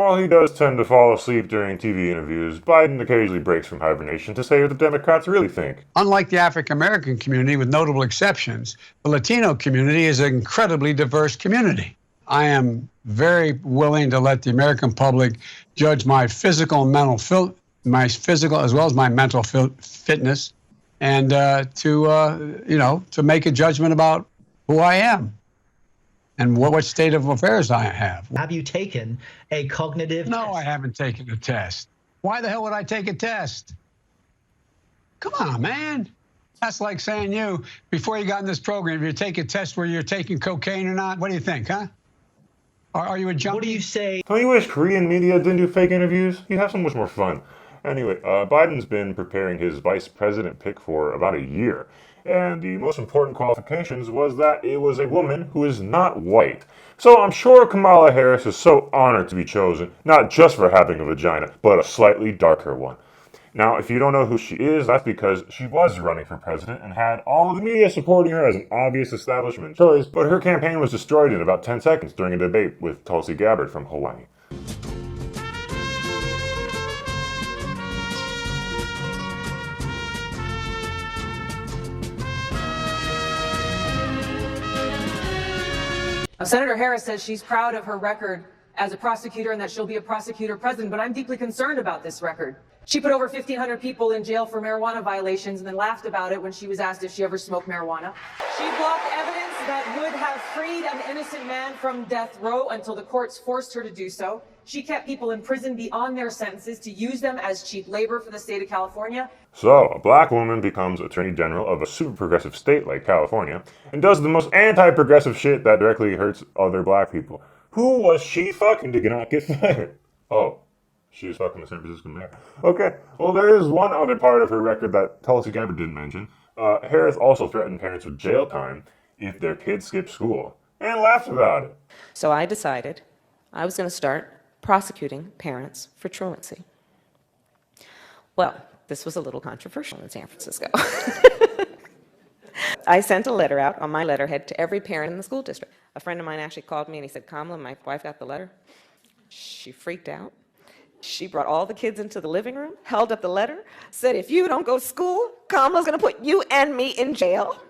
While he does tend to fall asleep during TV interviews, Biden occasionally breaks from hibernation to say what the Democrats really think. Unlike the African American community, with notable exceptions, the Latino community is an incredibly diverse community. I am very willing to let the American public judge my physical and mental my physical as well as my mental fitness, and to make a judgment about who I am and what state of affairs I have. Have you taken a cognitive test? No, I haven't taken a test. Why the hell would I take a test? Come on, man. That's like saying before you got in this program, if you take a test where you're taking cocaine or not, what do you think, huh? Are you a junkie? What do you say? Don't you wish Korean media didn't do fake interviews? You'd have so much more fun. Anyway, Biden's been preparing his vice president pick for about a year. And the most important qualifications was that it was a woman who is not white. So I'm sure Kamala Harris is so honored to be chosen, not just for having a vagina, but a slightly darker one. Now, if you don't know who she is, that's because she was running for president and had all of the media supporting her as an obvious establishment choice, but her campaign was destroyed in about 10 seconds during a debate with Tulsi Gabbard from Hawaii. Senator Harris says she's proud of her record as a prosecutor and that she'll be a prosecutor president, but I'm deeply concerned about this record. She put over 1,500 people in jail for marijuana violations and then laughed about it when she was asked if she ever smoked marijuana. She blocked evidence that would have freed an innocent man from death row until the courts forced her to do so. She kept people in prison beyond their sentences to use them as cheap labor for the state of California. So, a black woman becomes Attorney General of a super progressive state like California and does the most anti-progressive shit that directly hurts other black people. Who was she fucking to not get fired? Oh, she was fucking the San Francisco mayor. Okay, well, there is one other part of her record that Tulsi Gabbard didn't mention. Harris also threatened parents with jail time if their kids skip school and laughed about it. So I decided I was going to start prosecuting parents for truancy. Well, this was a little controversial in San Francisco. I sent a letter out on my letterhead to every parent in the school district. A friend of mine actually called me and he said, Kamala, my wife got the letter. She freaked out. She brought all the kids into the living room, held up the letter, said, if you don't go to school, Kamala's going to put you and me in jail.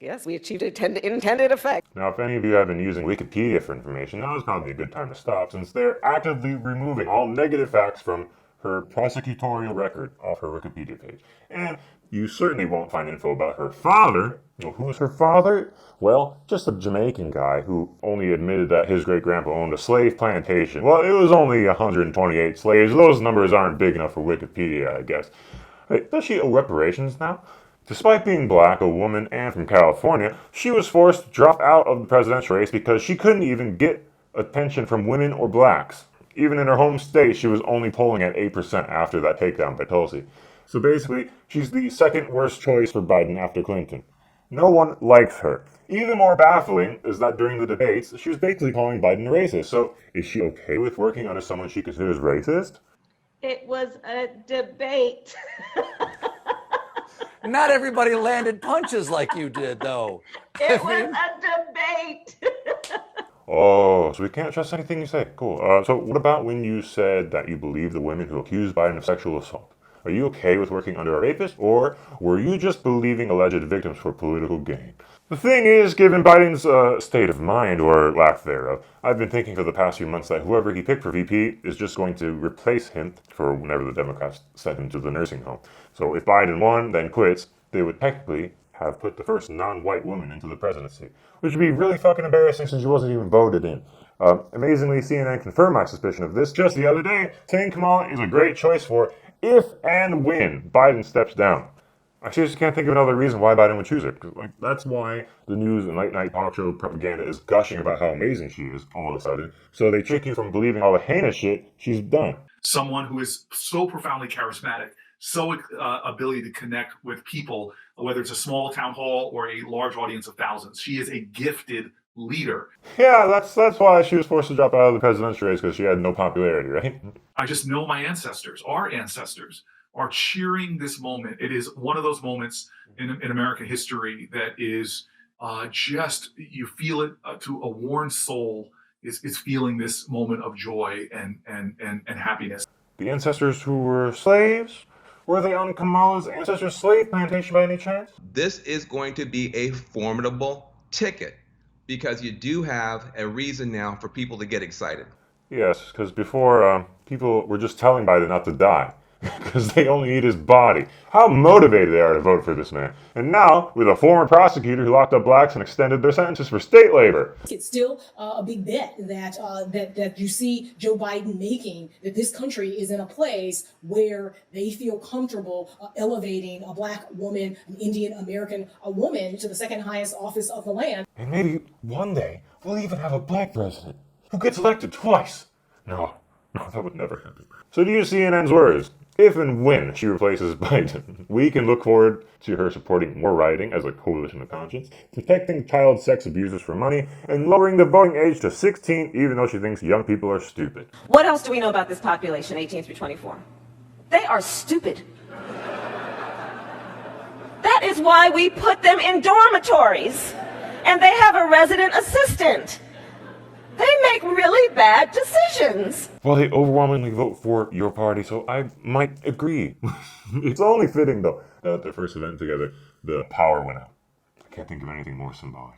Yes, we achieved intended effect. Now, if any of you have been using Wikipedia for information, now is probably a good time to stop, since they're actively removing all negative facts from her prosecutorial record off her Wikipedia page. And you certainly won't find info about her father. Well, who was her father? Well, just a Jamaican guy who only admitted that his great-grandpa owned a slave plantation. Well, it was only 128 slaves. Those numbers aren't big enough for Wikipedia, I guess. Wait, does she owe reparations now? Despite being black, a woman, and from California, she was forced to drop out of the presidential race because she couldn't even get attention from women or blacks. Even in her home state, she was only polling at 8% after that takedown by Tulsi. So basically, she's the second worst choice for Biden after Clinton. No one likes her. Even more baffling is that during the debates, she was basically calling Biden a racist. So is she okay with working under someone she considers racist? It was a debate. Not everybody landed punches like you did, though. It was a debate. Oh, so we can't trust anything you say. Cool. So what about when you said that you believe the women who accused Biden of sexual assault? Are you okay with working under a rapist, or were you just believing alleged victims for political gain? The thing is, given Biden's state of mind, or lack thereof, I've been thinking for the past few months that whoever he picked for VP is just going to replace him for whenever the Democrats send him to the nursing home. So if Biden won, then quits, they would technically have put the first non-white woman into the presidency, which would be really fucking embarrassing since she wasn't even voted in. Amazingly, CNN confirmed my suspicion of this just the other day, saying Kamala is a great choice for if and when Biden steps down. I seriously can't think of another reason why Biden would choose her. That's why the news and late-night talk show propaganda is gushing about how amazing she is all of a sudden, so they trick you from believing all the heinous shit she's done. Someone who is so profoundly charismatic, so ability to connect with people, whether it's a small town hall or a large audience of thousands. She is a gifted leader. Yeah, that's why she was forced to drop out of the presidential race, because she had no popularity, right? I just know my ancestors, our ancestors, are cheering this moment. It is one of those moments in American history that is just, you feel it to a worn soul. is feeling this moment of joy and happiness. The ancestors who were slaves? Were they on Kamala's ancestors' slave plantation by any chance? This is going to be a formidable ticket because you do have a reason now for people to get excited. Yes, because before, people were just telling Biden not to die, because they only need his body. How motivated they are to vote for this man. And now, with a former prosecutor who locked up blacks and extended their sentences for state labor. It's still a big bet that you see Joe Biden making, that this country is in a place where they feel comfortable elevating a black woman, an Indian American, a woman, to the second highest office of the land. And maybe one day, we'll even have a black president who gets elected twice. No, that would never happen. So to use CNN's words, if and when she replaces Biden, we can look forward to her supporting more rioting as a coalition of conscience, protecting child sex abusers from money, and lowering the voting age to 16 even though she thinks young people are stupid. What else do we know about this population, 18 through 24? They are stupid. That is why we put them in dormitories, and they have a resident assistant. They make really bad decisions. Well, they overwhelmingly vote for your party, so I might agree. It's only fitting, though, that at their first event together, the power went out. I can't think of anything more symbolic.